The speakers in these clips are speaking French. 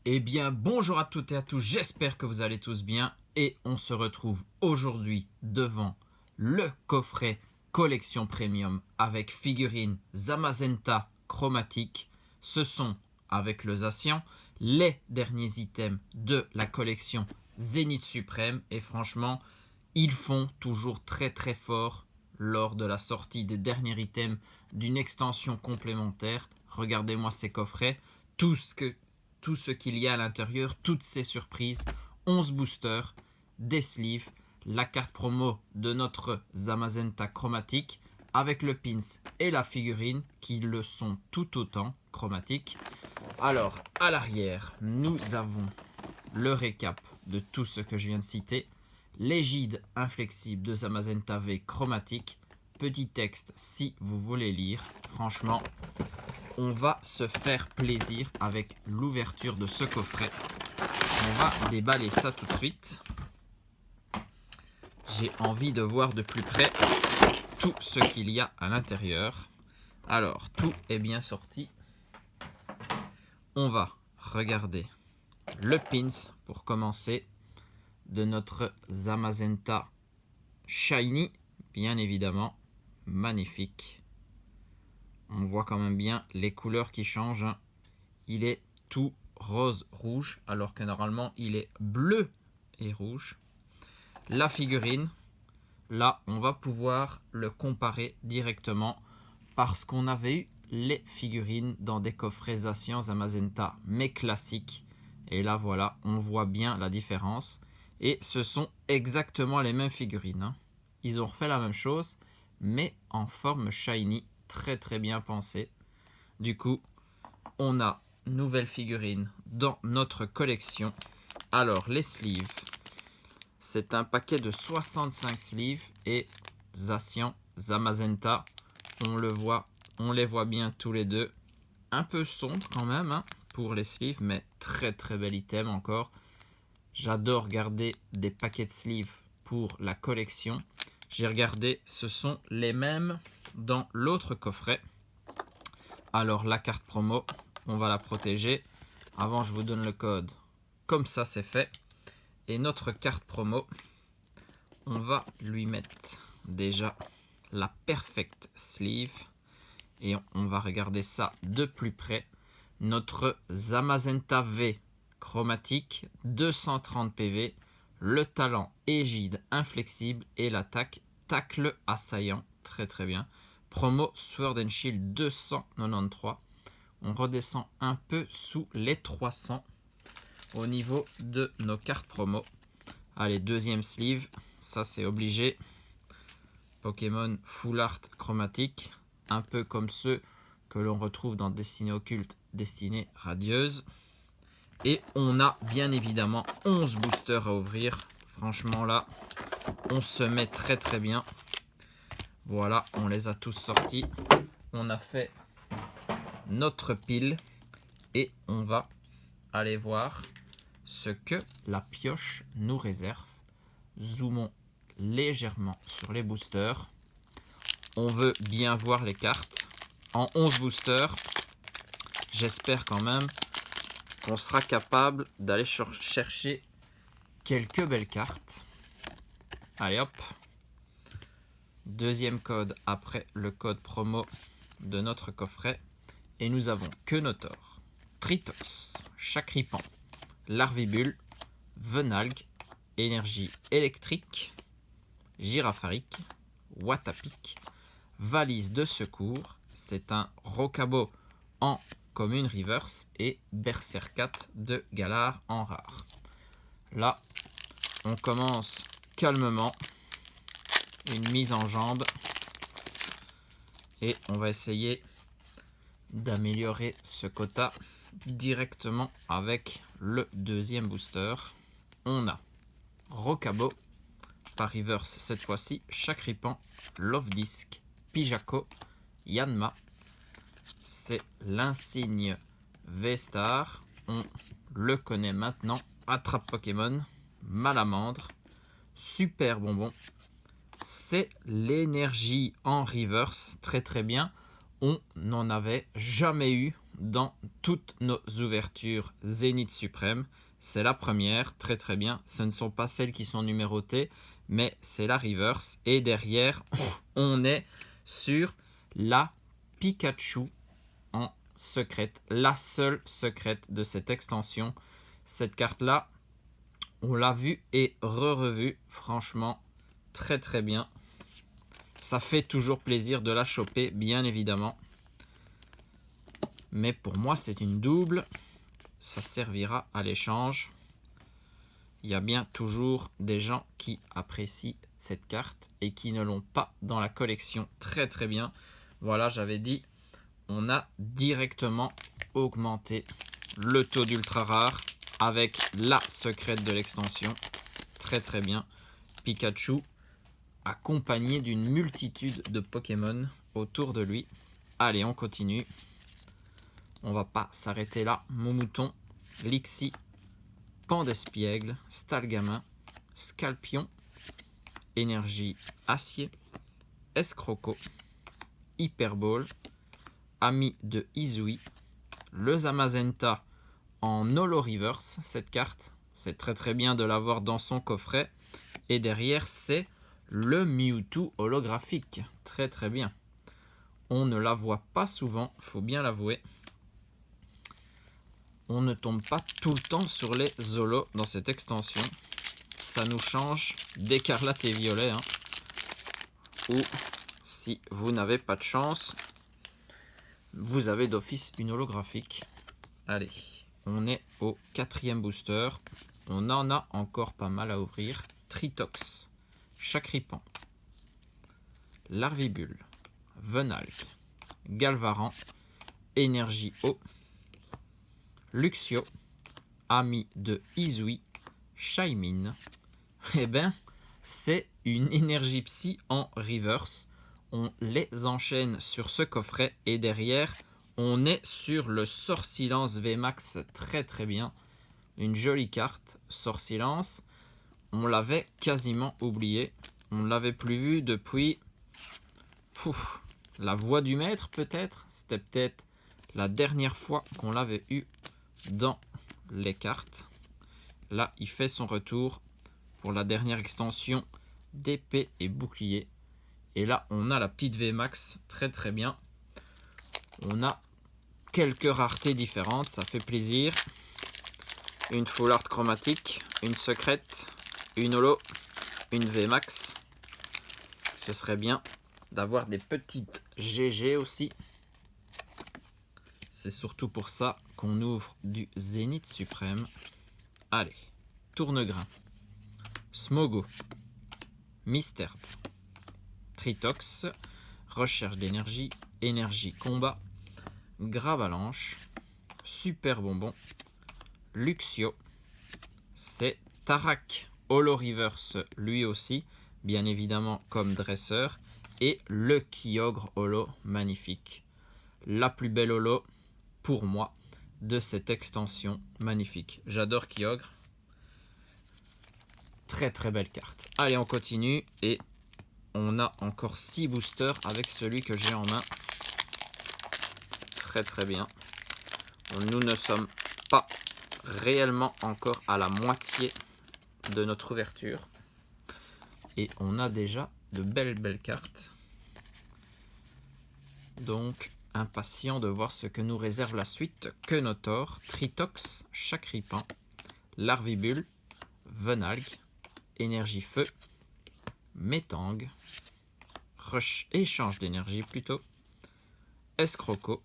Eh bien, bonjour à toutes et à tous, j'espère que vous allez tous bien et on se retrouve aujourd'hui devant le coffret collection premium avec figurines Zamazenta chromatique. Ce sont, avec le Zacian, les derniers items de la collection Zénith Suprême et franchement, ils font toujours très très fort lors de la sortie des derniers items d'une extension complémentaire. Regardez-moi ces coffrets, tout ce qu'il y a à l'intérieur, toutes ces surprises, 11 boosters, des sleeves, la carte promo de notre Zamazenta chromatique avec le pins et la figurine qui le sont tout autant chromatiques. Alors, à l'arrière, nous avons le récap de tout ce que je viens de citer, l'égide inflexible de Zamazenta V chromatique, petit texte si vous voulez lire, franchement, on va se faire plaisir avec l'ouverture de ce coffret. On va déballer ça tout de suite. J'ai envie de voir de plus près tout ce qu'il y a à l'intérieur. Alors, tout est bien sorti. On va regarder le pins pour commencer de notre Zamazenta Shiny, bien évidemment, magnifique. On voit quand même bien les couleurs qui changent. Il est tout rose-rouge, alors que normalement il est bleu et rouge. La figurine, là on va pouvoir le comparer directement parce qu'on avait eu les figurines dans des coffrets Zacian Zamazenta, mais classiques. Et là voilà, on voit bien la différence. Et ce sont exactement les mêmes figurines. Ils ont refait la même chose, mais en forme shiny, très très bien pensé. Du coup, on a nouvelle figurine dans notre collection. Alors, les sleeves, c'est un paquet de 65 sleeves et Zacian, Zamazenta, on les voit bien tous les deux. Un peu sombre quand même pour les sleeves, mais très très bel item encore. J'adore garder des paquets de sleeves pour la collection. J'ai regardé, ce sont les mêmes dans l'autre coffret. Alors la carte promo, on va la protéger. Avant, je vous donne le code. Comme ça, c'est fait. Et notre carte promo, on va lui mettre déjà la Perfect Sleeve. Et on va regarder ça de plus près. Notre Zamazenta V chromatique, 230 PV. Le talent égide inflexible et l'attaque tacle assaillant. Très très bien. Promo Sword and Shield 293. On redescend un peu sous les 300 au niveau de nos cartes promo. Allez, deuxième sleeve, ça c'est obligé. Pokémon Full Art chromatique, un peu comme ceux que l'on retrouve dans Destinée Occulte, Destinée Radieuse. Et on a bien évidemment 11 boosters à ouvrir. Franchement là, on se met très très bien. Voilà, on les a tous sortis. On a fait notre pile et on va aller voir ce que la pioche nous réserve. Zoomons légèrement sur les boosters. On veut bien voir les cartes. En 11 boosters, j'espère quand même qu'on sera capable d'aller chercher quelques belles cartes. Allez hop. Deuxième code après le code promo de notre coffret. Et nous avons Quenotor, Tritox, Chakripan, Larvibule, Venalgue, Énergie électrique, Girafarik, Watapic, Valise de secours, c'est un Rocabo en commune reverse et Berserkat de Galar en rare. Là, on commence calmement, une mise en jambe et on va essayer d'améliorer ce quota directement avec le deuxième booster. On a Rocabo, par reverse cette fois-ci, Chakripan, Lofdisk, Pijako, Yanma. C'est l'insigne V-Star. On le connaît maintenant. Attrape Pokémon, Malamandre, Super Bonbon. C'est l'énergie en reverse. Très très bien. On n'en avait jamais eu dans toutes nos ouvertures Zénith Suprême. C'est la première, très très bien. Ce ne sont pas celles qui sont numérotées, mais c'est la reverse. Et derrière, on est sur la Pikachu en secrète, la seule secrète de cette extension. Cette carte-là, on l'a vue et revue. Franchement, très très bien. Ça fait toujours plaisir de la choper, bien évidemment. Mais pour moi, c'est une double. Ça servira à l'échange. Il y a bien toujours des gens qui apprécient cette carte et qui ne l'ont pas dans la collection. Très très bien. Voilà, j'avais dit, on a directement augmenté le taux d'ultra rare avec la secrète de l'extension. Très très bien. Pikachu accompagné d'une multitude de Pokémon autour de lui. Allez, on continue. On va pas s'arrêter là. Mon mouton, Lixie, Pandespiègle, Stalgamin, Scalpion, Énergie Acier, Escroco, Hyperball, Ami de Izui, le Zamazenta en Holo Reverse. Cette carte, c'est très très bien de l'avoir dans son coffret. Et derrière, c'est le Mewtwo holographique. Très très bien. On ne la voit pas souvent, faut bien l'avouer. On ne tombe pas tout le temps sur les holos dans cette extension. Ça nous change d'écarlate et violet. Ou si vous n'avez pas de chance, vous avez d'office une holographique. Allez, on est au 4e booster. On en a encore pas mal à ouvrir. Tritox, Chakripan, Larvibule, Venalg, Galvaran, Énergie Eau, Luxio, Ami de Izui, Shaymin. Eh ben, c'est une énergie psy en reverse. On les enchaîne sur ce coffret et derrière, on est sur le Sortilance VMAX. Très très bien. Une jolie carte, Sortilance. On l'avait quasiment oublié. On ne l'avait plus vu depuis la voix du maître peut-être. C'était peut-être la dernière fois qu'on l'avait eu dans les cartes. Là, il fait son retour pour la dernière extension d'épée et bouclier. Et là, on a la petite VMAX, très très bien. On a quelques raretés différentes, ça fait plaisir. Une full art chromatique, une secrète, une holo, une VMAX. Ce serait bien d'avoir des petites GG aussi. C'est surtout pour ça qu'on ouvre du Zénith Suprême. Allez, Tournegrain, Smogo, Misterbe, Tritox, Recherche d'énergie, Énergie Combat, Gravalanche, Super Bonbon, Luxio, c'est Tarak Holo Reverse lui aussi, bien évidemment comme dresseur, et le Kyogre Holo magnifique. La plus belle holo pour moi de cette extension magnifique. J'adore Kyogre. Très très belle carte. Allez, on continue et on a encore 6 boosters avec celui que j'ai en main. Très très bien. Nous ne sommes pas réellement encore à la moitié de notre ouverture. Et on a déjà de belles cartes. Donc, impatient de voir ce que nous réserve la suite. Quenotor, Tritox, Chakripan, Larvibule, Venalg, Énergie Feu, Métang, échange d'énergie plutôt, Escroco,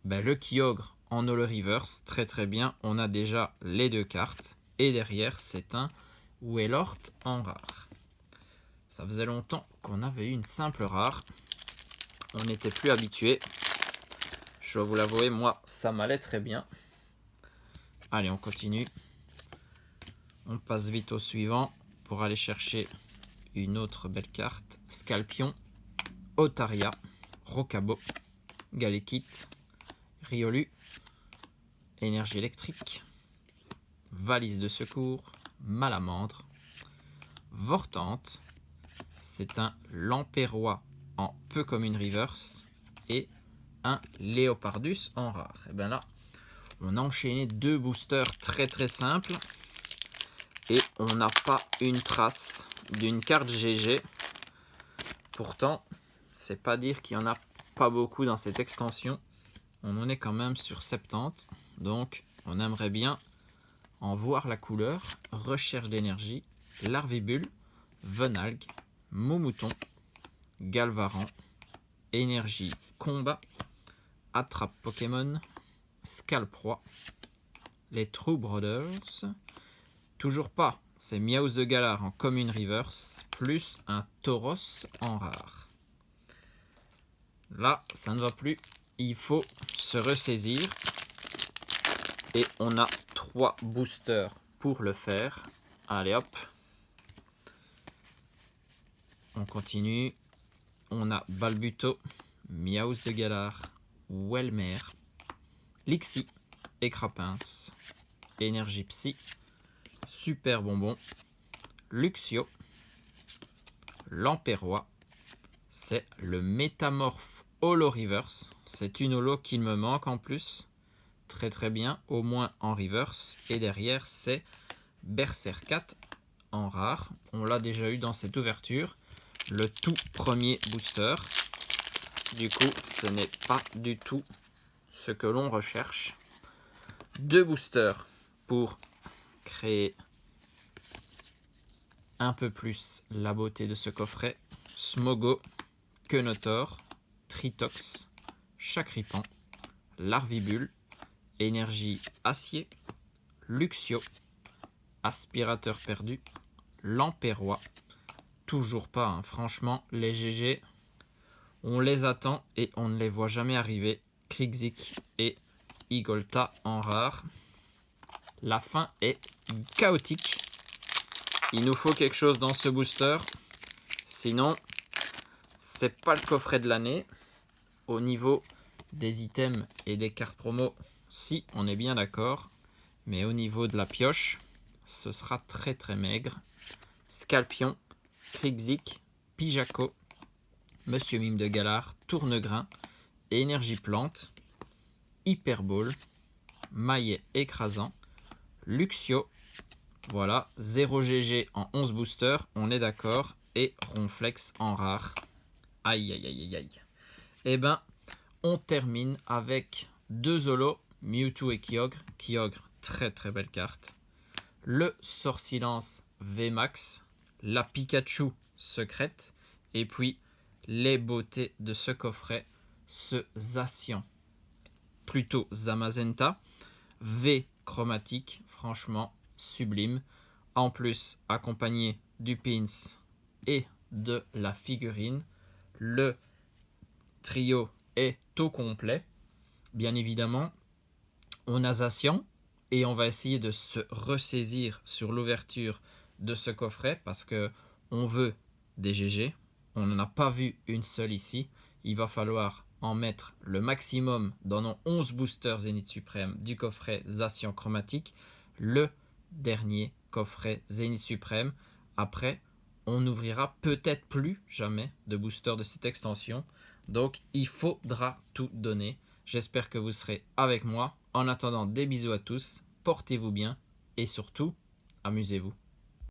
le Kyogre en Holo Reverse, très très bien, on a déjà les 2 cartes, et derrière c'est un Wailord en rare. Ça faisait longtemps qu'on avait eu une simple rare, on n'était plus habitué, je dois vous l'avouer, moi ça m'allait très bien. Allez, on continue, on passe vite au suivant pour aller chercher une autre belle carte. Scalpion, Otaria, Rocabo, Galekit, Riolu, Énergie électrique, Valise de secours, Malamandre, Vortante, c'est un Lampérois en peu commune reverse, et un Léopardus en rare. Et bien là, on a enchaîné 2 boosters très très simples. Et on n'a pas une trace d'une carte GG. Pourtant, c'est pas dire qu'il n'y en a pas beaucoup dans cette extension. On en est quand même sur 70. Donc, on aimerait bien en voir la couleur. Recherche d'énergie, Larvibule, Venalgue, Moumouton, Galvaran, Énergie Combat, Attrape Pokémon, Scalproie, les True Brothers. Toujours pas, c'est Meowth de Galar en commune reverse, plus un Tauros en rare. Là, ça ne va plus, il faut se ressaisir. Et on a 3 boosters pour le faire. Allez hop. On continue. On a Balbuto, Meowth de Galar, Welmer, Lixie, Écrapince, Énergie Psy, Super Bonbon, Luxio, Lamperrois. C'est le Métamorphe Holo Reverse. C'est une holo qui me manque en plus. Très très bien, au moins en reverse. Et derrière, c'est Berserkat en rare. On l'a déjà eu dans cette ouverture. Le tout premier booster. Du coup, ce n'est pas du tout ce que l'on recherche. 2 boosters pour créer un peu plus la beauté de ce coffret. Smogo, Quenotor, Tritox, Chakripan, Larvibule, Énergie Acier, Luxio, Aspirateur Perdu, Lamperrois. Toujours pas, hein. Franchement, les GG, on les attend et on ne les voit jamais arriver. Krixik et Igolta en rare. La fin est chaotique. Il nous faut quelque chose dans ce booster. Sinon, c'est pas le coffret de l'année. Au niveau des items et des cartes promo, si, on est bien d'accord. Mais au niveau de la pioche, ce sera très très maigre. Scalpion, Krixik, Pijaco, Monsieur Mime de Galar, Tournegrain, Énergie Plante, Hyperball, Maillet Écrasant, Luxio. Voilà, 0 GG en 11 boosters, on est d'accord. Et Ronflex en rare. Aïe aïe aïe aïe aïe. Et ben, on termine avec 2 holos, Mewtwo et Kyogre. Kyogre, très très belle carte. Le Sortilance VMAX, la Pikachu secrète. Et puis, les beautés de ce coffret, ce Zacian, plutôt Zamazenta, V chromatique, franchement sublime. En plus, accompagné du pins et de la figurine. Le trio est au complet. Bien évidemment, on a Zacian et on va essayer de se ressaisir sur l'ouverture de ce coffret parce que on veut des GG. On n'en a pas vu une seule ici. Il va falloir en mettre le maximum dans nos 11 boosters Zénith Suprême du coffret Zacian chromatique. Le dernier coffret Zénith Suprême. Après, on n'ouvrira peut-être plus jamais de booster de cette extension. Donc, il faudra tout donner. J'espère que vous serez avec moi. En attendant, des bisous à tous. Portez-vous bien et surtout, amusez-vous.